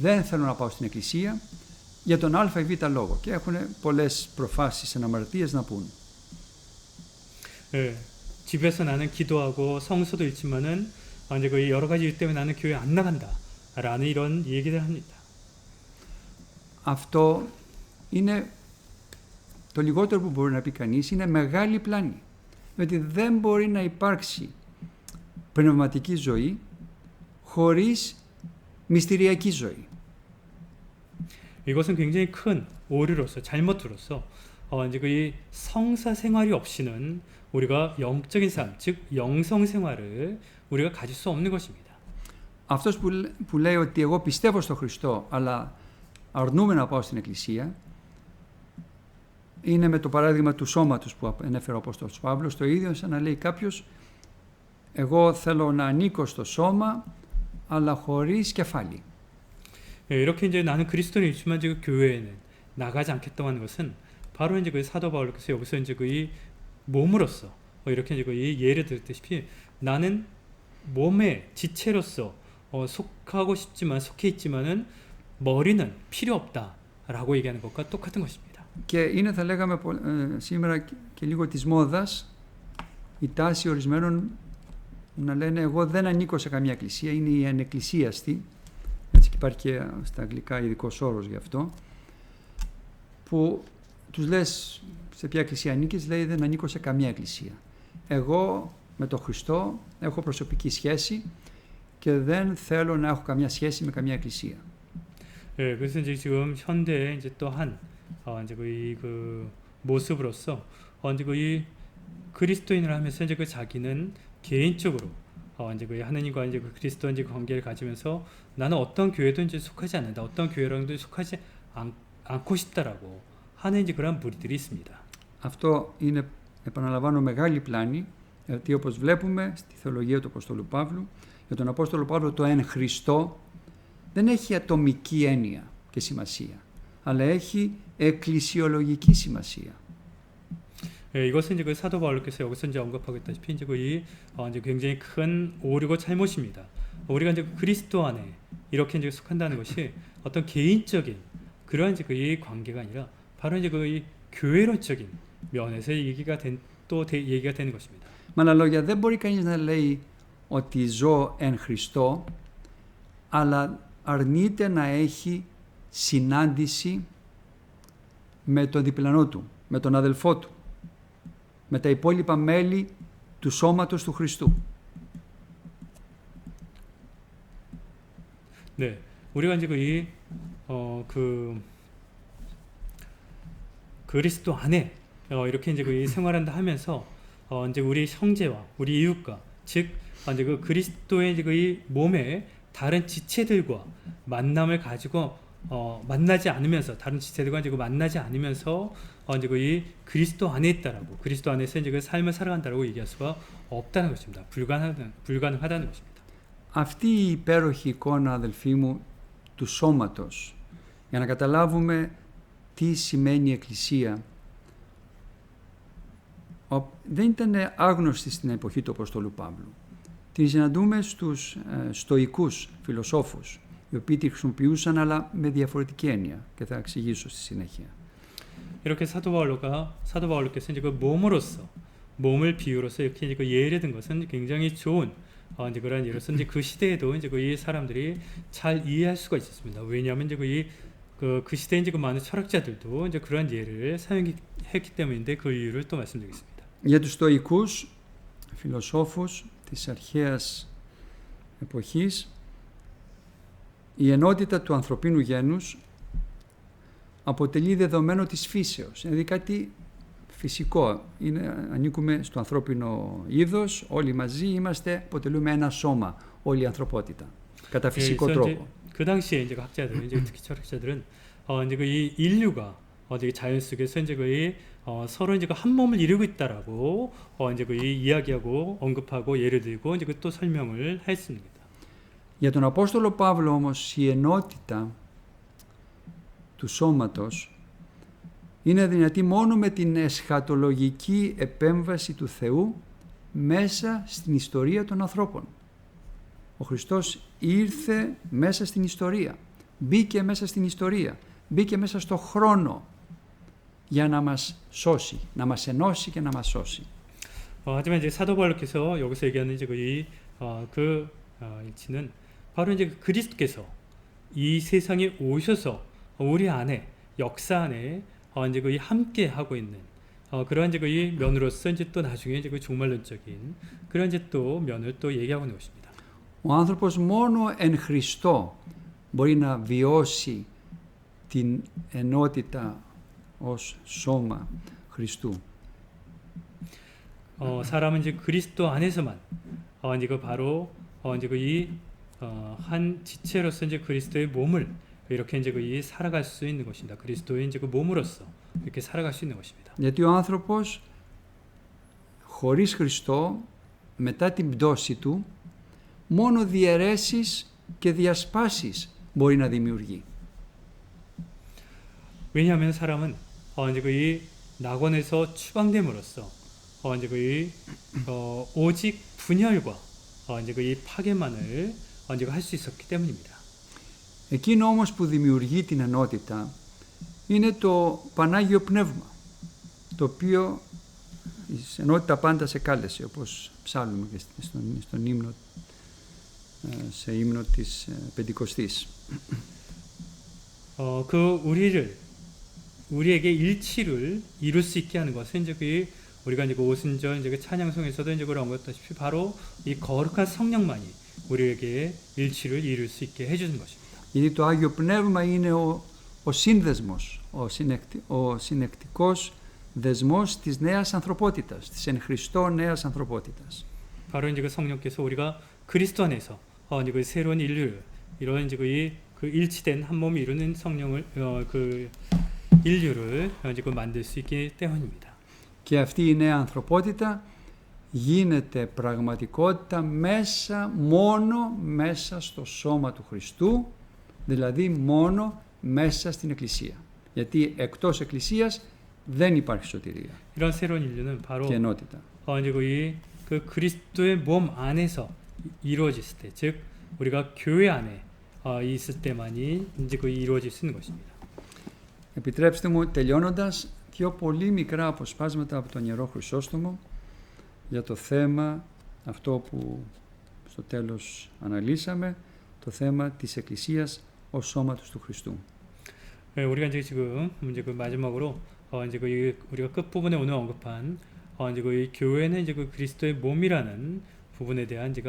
δεν θέλω να πάω στην Εκκλησία για τον α ή β λόγο. Και έχουν πολλές προφάσεις εναμαρτίες να πούν. 예, 집에서 나는 기도하고 성서도 읽지만은 이제 그 여러 가지 일 때문에 나는 교회 안 나간다라는 이런 얘기를 합니다. Αυτό είναι το λιγότερο που μπορεί να πει κανείς, είναι μεγάλη πλάνη. Διότι δεν μπορεί να υπάρξει πνευματική ζωή χωρίς μυστηριακή ζωή. 이것은 굉장히 큰 오류로서 잘못으로서 이제 그 성사 생활이 없이는 우리가 영적인 삶, 즉 영성 생활을 우리가 가질 수 없는 것입니다. Αυτός που λέει ότι εγώ πιστεύω στο Χριστό, αλλά αρνούμαι να πάω στην Εκκλησία, είναι με το παράδειγμα του σώματος που ανέφερε ο Απόστολος Παύλος, το ίδιο σαν να λέει κάποιος εγώ θέλω να ανήκω στο σώμα, αλλά χωρίς κεφάλι. 이렇게 이제 나는 그리스도인이지만 지금 교회에는 나가지 않겠다고 하는 것은 바로 이제 그 사도 바울께서 여기서 이제 그 몸으로서 이렇게 이제 그 예를 들었다시피 나는 몸의 지체로서 속하고 싶지만 속해 있지만은 머리는 필요 없다라고 얘기하는 것과 똑같은 것입니다. Και είναι, θα λέγαμε σήμερα και λίγο της μόδας η τάση ορισμένων να λένε εγώ δεν ανήκω σε καμία εκκλησία, είναι η ανεκκλησίαστη, έτσι, και υπάρχει και στα αγγλικά ειδικός όρος γι' αυτό, που τους λες σε ποια εκκλησία ανήκεις, λέει δεν ανήκω σε καμία εκκλησία. Εγώ με τον Χριστό έχω προσωπική σχέση και δεν θέλω να έχω καμία σχέση με καμία εκκλησία. 예, 그래서 이제 지금 현대에 이제 또한 이제 그 모습으로서 이제 그 그리스도인을 하면서 이제 그 자기는 개인적으로 이제 그 하느님과 이제 그 그리스도 이제 관계를 가지면서 나는 어떤 교회도 이제 속하지 않는다, 어떤 교회랑도 속하지 않고 싶다라고 하는 이제 그런 무리들이 있습니다. Αυτό είναι, επαναλαμβάνω, μεγάλη πλάνη, γιατί όπως βλέπουμε στη θεολογία του Αποστόλου Παύλου, για τον Απόστολο Παύλο το εν Χριστώ δεν έχει ατομική έννοια και σημασία, αλλά έχει εκκλησιολογική σημασία. 이것은 이제 그 사도 바울께서 여기서 이제 언급하고 있다시피 이제 이제 굉장히 큰 오류고 잘못입니다. 우리가 이제 그리스도 안에 이렇게 이제 속한다는 것이 어떤 개인적인 그러한 이제 그 관계가 아니라 바로 이제 그 교회론적인 면에서 얘기가 얘기가 되는 것입니다. Με άλλα λόγια, δεν μπορεί κανείς να λέει ότι ζω εν Χριστώ, αλλά αρνείται να έχει συνάντηση με τον διπλανό του, με τον αδελφό του, με τα υπόλοιπα μέλη του σώματος του Χριστού. 네, 우리가 이제 그 그리스도 안에 이렇게 이제 그 생활한다 하면서 이제 우리 형제와 우리 이웃과 즉 이제 그 그리스도의 이제 그 몸에 다른 지체들과 만남을 가지고 만나지 않으면서 다른 지체들과 이제 그 만나지 않으면서 이제 그 그리스도 안에 있다라고 그리스도 안에서 이제 그 삶을 살아간다라고 얘기할 수가 없다는 것입니다. 불가능하다는 것입니다. Αυτή η υπέροχη εικόνα, αδελφοί μου, του σώματος, για να καταλάβουμε τι σημαίνει εκκλησία, δεν ήταν άγνωστη στην εποχή του Αποστόλου Παύλου. Την συναντούμε στους στοικούς φιλοσόφους, οι οποίοι τη χρησιμοποιούσαν αλλά με διαφορετική έννοια και θα εξηγήσω στη συνέχεια. 이렇게 사도 바울께서 이제 그 몸을 비유로서 이렇게 이제 그 예를 든 것은 굉장히 좋은 이제 그런 예로서 이제 그 시대에도 이제 그 이 사람들이 잘 이해할 수가 있었습니다. 왜냐하면 이제 그 시대에 이제 그 많은 철학자들도 이제 그런 예를 사용했기 때문인데 그 이유를 또 말씀드리겠습니다. Για τους στοικούς φιλοσόφους της αρχαίας εποχής, η ενότητα του ανθρωπίνου γένους αποτελεί δεδομένο της φύσεως, δηλαδή κάτι φυσικό. Ανήκουμε στο ανθρώπινο είδος, όλοι μαζί αποτελούμε ένα σώμα, όλη η ανθρωπότητα, κατά φυσικό τρόπο. 그 당시에 이제 학자들, 이제 특히 철학자들은 이제 그 이 인류가 이제 자연 속에서 이제 거의 서로 이제 한 몸을 이루고 있다라고 이제 그 이야기하고 언급하고 예를 들고 이제 또 설명을 했습니다. Για τον Απόστολο Παύλο όμως η ενότητα του σώματος είναι δυνατή μόνο με την εσχατολογική επέμβαση του Θεού μέσα στην ιστορία των ανθρώπων. Ο Χριστός ήρθε μέσα στην ιστορία, μπήκε μέσα στην ιστορία, μπήκε μέσα στο χρόνο για να μας σώσει, να μας ενώσει και να μας σώσει. 하지만 이제 사도 바울께서 여기서 얘기하는 이제 그 일치는 바로 이제 그리스도께서 이 세상에 오셔서 우리 안에 역사 안에 이제 그 함께 하고 있는 그러한 이제 그 면으로서 이제 또 나중에 이제 그 종말론적인 그런 이제 또 면을 또 얘기하고 있는 것입니다. Ο άνθρωπος μόνο εν Χριστώ μπορεί να βιώσει την ενότητα ως σώμα Χριστού. 사람은 이제 그리스도 안에서만 이제 그 바로 이제 한 지체로서 이제 그리스도의 몸을 이렇게 이제 살아갈 수 있는 것입니다. 그리스도의 이제 그 몸으로서 이렇게 살아갈 수 있는 것입니다. Γιατί ο άνθρωπος χωρίς Χριστό μετά την πτώση του μόνο διαιρέσεις και διασπάσεις μπορεί να δημιουργεί. 왜냐하면 사람은 이제 이 낙원에서 추방됨으로써 이제 오직 분열과 이제 이 파괴만을 이제 할 수 있었기 때문입니다. Εκείνο όμως που δημιουργεί την ενότητα είναι το Πανάγιο Πνεύμα, το οποίο η ενότητα πάντα σε κάλεσε, όπως ψάλλουμε και στον ύμνο, σε ύμνο της Πεντηκοστής. 우리에게 일치를 이룰 수 있게 하는 것은 이제 우리가 이제 오순절 이제 찬양송에서도 이제 언급했다시피 바로 이 거룩한 성령만이 우리에게 일치를 이룰 수 있게 해주는 것입니다. Γιατί το Άγιο Πνεύμα είναι ο σύνδεσμος, ο συνεκτικός δεσμός της νέας ανθρωπότητας, της εν Χριστώ νέας ανθρωπότητας. 바로 이제 그 성령께서 우리가 그리스도 안에서 이제 그 새로운 인류를 이런 이제 그 일치된 한 몸이 이루는 성령을 그 인류를 이제 그 만들 수 있기 때문입니다. Και αυτή η νέα ανθρωπότητα γίνεται πραγματικότητα μόνο μέσα στο σώμα του Χριστού, δηλαδή μόνο μέσα στην Εκκλησία. Γιατί εκτός Εκκλησίας δεν υπάρχει σωτηρία 이런 새로운 인류는 바로 και ενότητα. 이제 그 그리스도의 몸 안에서 이루어졌을 때, 즉 우리가 교회 안에 있을 때만이 이제 그 이루어질 수 있는 것입니다. Επιτρέψτε μου τελειώνοντας δύο πολύ μικρά αποσπάσματα από τον Ιερό Χρυσόστομο για το θέμα αυτό που στο τέλος αναλύσαμε, το θέμα της Εκκλησίας ως σώματος του Χριστού. 우리가 이제 지금 이제 그 마지막으로 이제 우리가 끝 부분에 오늘 언급한 이제 이 교회는 이제 그 그리스도의 몸이라는 부분에 대한 이제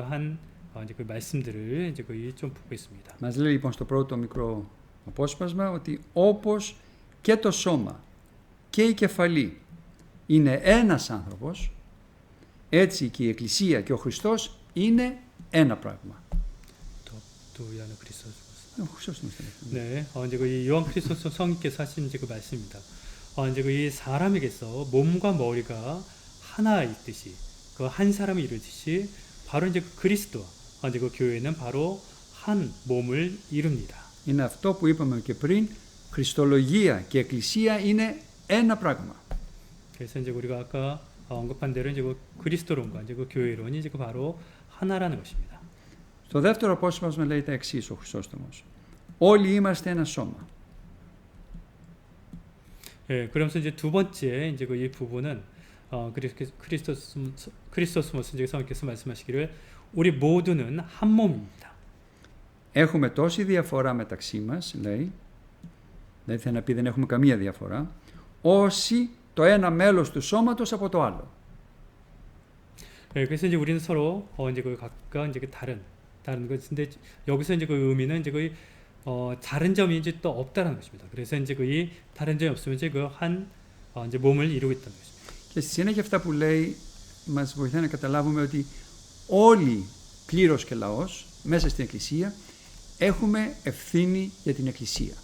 이제 그 말씀들을 이제 좀 보고 있습니다. Μας λέει λοιπόν στο πρώτο μικρό απόσπασμα ότι όπως και το σώμα και η κεφαλή είναι ένας άνθρωπος, έτσι και η Εκκλησία και ο Χριστός είναι ένα πράγμα. 또 요한 그리스도서. Χρυσόστομος. 네, 이제 이 요한 그리스도서 성인께서 하신 이제 그 말씀입니다. 이제 이 사람에게서 몸과 머리가 하나 있듯이 그 한 사람이 이루듯이 바로 이제 그 그리스도와 이제 그 교회는 바로 한 몸을 이룹니다. Είναι αυτό που είπαμε και πριν, Χριστολογία και Εκκλησία είναι ένα πράγμα. 그래서 이제 우리가 아까 언급한 대로 이제 그 그리스도론과 이제 그 교회론이 이제 그 바로 하나라는 것입니다. Στο δεύτερο απόσπασμα λέει τα εξής ο Χρυσόστομος. Όλοι είμαστε ένα σώμα. 예, 그러면서 이제 두 번째 이제 그 이 부분은 크리스토스모스 이제 성령께서 말씀하시기를 우리 모두는 한 몸입니다. Έχουμε τόση διαφορά μεταξύ μας, λέει, δεν θέλει να πει δεν έχουμε καμία διαφορά, όσοι το ένα μέλος του σώματος από το άλλο. 예, 그래서 이제 우리는 서로 이제 그 각각 이제 그 다른 것인데 여기서 이제 그 의미는 이제 그 다른 점이 이제 또 없다라는 것입니다. 그래서 이제 그 이 다른 점이 없으면 이제 그 한 이제 몸을 이루고 있다는 것입니다. Και στη συνέχεια αυτά που λέει μας βοηθάει να καταλάβουμε ότι όλοι πλήρως και λαός μέσα στην Εκκλησία έχουμε ευθύνη για την Εκκλησία.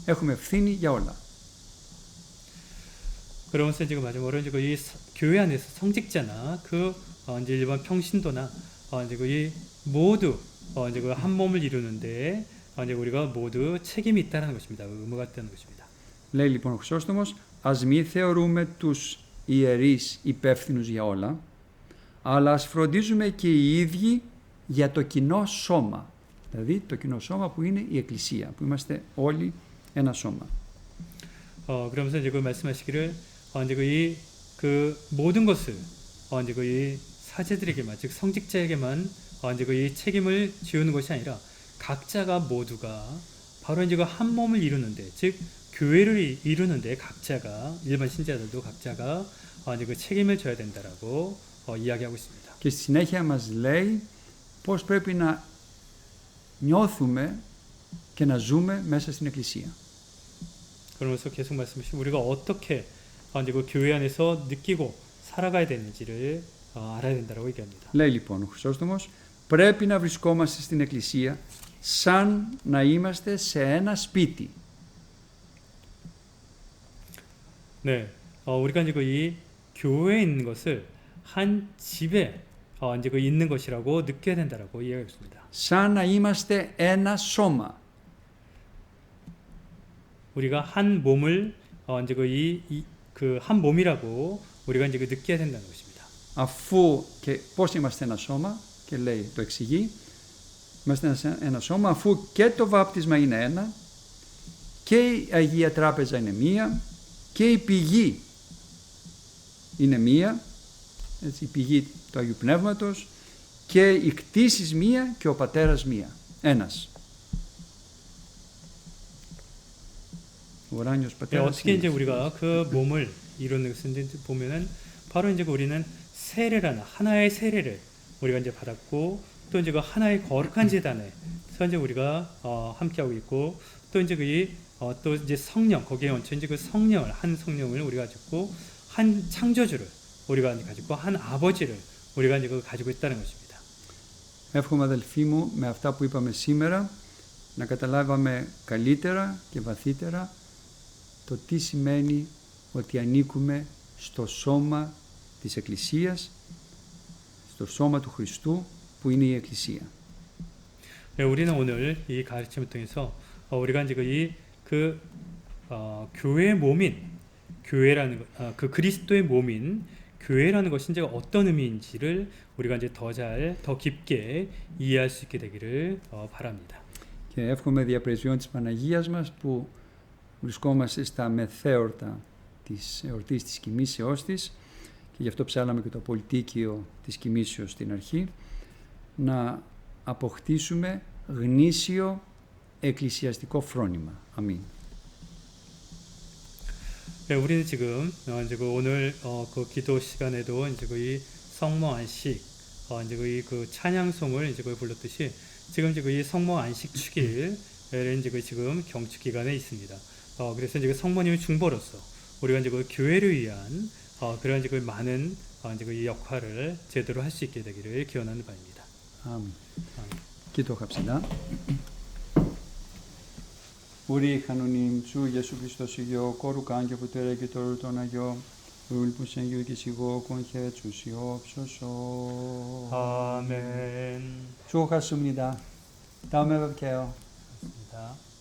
Έχουμε ευθύνη για όλα. 그러면서 지금 마지막으로 이제 이 교회 안에서 성직자나 그 이제 일반 평신도나 이제 이 모두 이제 그 한 몸을 이루는데 이제 우리가 모두 책임이 있다는 것입니다. 의무가 있다는 것입니다. Λέει λοιπόν ο Χρυσόστομος, ας μη θεωρούμε τους ιερείς υπεύθυνους για όλα, αλλά ας φροντίζουμε και οι ίδιοι για το κοινό σώμα. Δηλαδή το κοινό σώμα που είναι η Εκκλησία, που είμαστε όλοι ένα σώμα. 그러면서 이제 그 말씀하시기를 이제 그 모든 것을 이제 그 이 사제들에게만 즉 성직자에게만 이제 그 이 책임을 지우는 것이 아니라 각자가 모두가 바로 이제 그 한 몸을 이루는데 즉 교회를 이루는데 각자가 일반 신자들도 각자가 이제 그 책임을 져야 된다라고 이야기하고 있습니다. Και στη συνέχεια μας λέει πώς πρέπει να νιώθουμε και να ζούμε μέσα στην Εκκλησία. 그러면서 계속 말씀하시고 우리가 어떻게 이제 그 교회 안에서 느끼고 살아가야 되는지를 알아야 된다라고 얘기합니다. Λέει λοιπόν ο Χρυσόστομος, πρέπει να βρισκόμαστε στην Εκκλησία σαν να είμαστε σε ένα σπίτι. 네, 우리가 이제 그 이 교회에 있는 것을 한 집에 이제 그 있는 것이라고 느껴야 된다라고 이야기했습니다. Σαν να είμαστε ένα σώμα. 우리가 한 몸을 이제 그 한 몸이라고 우리가 이제 그 느껴야 된다는 것입니다. Αφού και πώς είμαστε ένα σώμα, και λέει, το εξηγεί, είμαστε ένα σώμα αφού και το βάπτισμα είναι ένα και η Αγία Τράπεζα είναι μία και η πηγή είναι μία, έτσι, η πηγή του Αγίου Πνεύματος και οι κτήσεις μία και ο Πατέρας μία, ένας. Ο ουράνιος Πατέρας. 어떻게 이제 우리가 그 몸을 이루는 것은 이제 보면은 바로 이제 우리는 세례라는 하나의 세례를 우리가 이제 받았고 또 이제 그 하나의 거룩한 제단에 현재 우리가 함께하고 있고 또 이제 또 이제 성령 거기에 얹혀 이제 그 성령을 한 성령을 우리가 가지고 한 창조주를 우리가 가지고 한 아버지를 우리가 이제 가지고 있다는 것입니다. Εύχομαι αδελφοί μου με αυτά που είπαμε σήμερα να καταλάβαμε καλύτερα και βαθύτερα το τι σημαίνει ότι ανήκουμε στο σώμα της Εκκλησίας, στο σώμα του Χριστού που είναι η Εκκλησία. 네, 우리는 오늘 이 가르침을 통해서 우리가 이제 그 교회의 몸인 교회라는 그 그리스도의 몸인 교회라는 것이 이제 어떤 의미인지를 우리가 이제 더 깊게 이해할 수 있게 되기를 바랍니다. Και εύχομαι διαπρεσιών της Παναγίας μας που βρισκόμαστε στα μεθέορτα της εορτής της κοιμήσεώς της και γι' αυτό ψάλαμε και το πολιτίκιο της κοιμήσεως στην αρχή, να αποκτήσουμε γνήσιο εκκλησιαστικό φρόνημα. Αμήν. 네, 우리는 지금 이제 오늘 그 기도 시간에도 이제 이 성모 안식 이제 그 찬양송을 이제 불렀듯이 지금 이제 이 성모 안식 축일에 이제 지금 경축 기간에 있습니다. 그래서 이제 성모님의 중보로서 우리가 이제 그 교회를 위한 그런 이제 그 많은 이제 그 역할을 제대로 할 수 있게 되기를 기원하는 바입니다. 아멘. 아멘. 기도합시다. 우리 하느님 주 예수 그리스도시요 거룩한 교부들에게 도를 떠나겨 울분 생기를 계시고 권해 주시옵소서. 아멘. 수고하셨습니다. 다음에 뵐게요. 고맙습니다.